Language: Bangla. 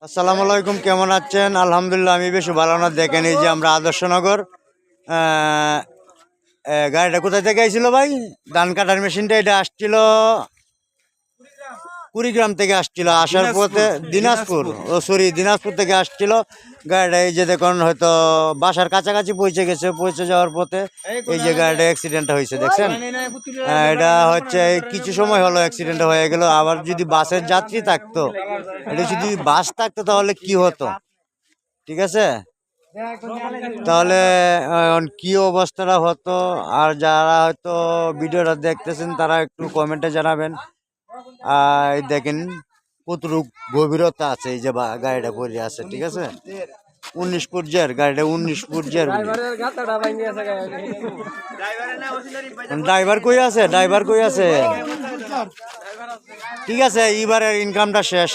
আসসালামু আলাইকুম, কেমন আছেন? আলহামদুলিল্লাহ আমি বেশ ভালো না। দেখেন এই যে আমরা আদর্শনগর গাড়িটা কোথায় থেকে আইছিল ভাই? ধান কাটার মেশিনটা এটা আসছিল কুড়িগ্রাম থেকে আসছিল, আসার পথে দিনাজপুর, দিনাজপুর থেকে আসছিল গাড়িটা। এই যে দেখুন হয়তো বাসার কাছাকাছি পৌঁছে গেছে, পৌঁছে যাওয়ার পথে এই যে গাড়িটা অ্যাক্সিডেন্ট হয়েছে, দেখছেন? এটা হচ্ছে কিছু সময় হলো অ্যাক্সিডেন্ট হয়ে গেল। আবার যদি বাসের যাত্রী থাকতো, এটা যদি বাস থাকতো তাহলে কি হতো, ঠিক আছে? তাহলে কি অবস্থাটা হতো। আর যারা হয়তো ভিডিওটা দেখতেছেন তারা একটু কমেন্টে জানাবেন। আর দেখেন কতটুক গভীরতা আছে এই যে গাড়িটা পড়ে আছে, ঠিক আছে? 19 পর্যায়ের গাড়িটা, 19 পর্যায়ের। ড্রাইভার কই আছে? ড্রাইভার কই আছে? ঠিক আছে, এবারের ইনকামটা শেষ।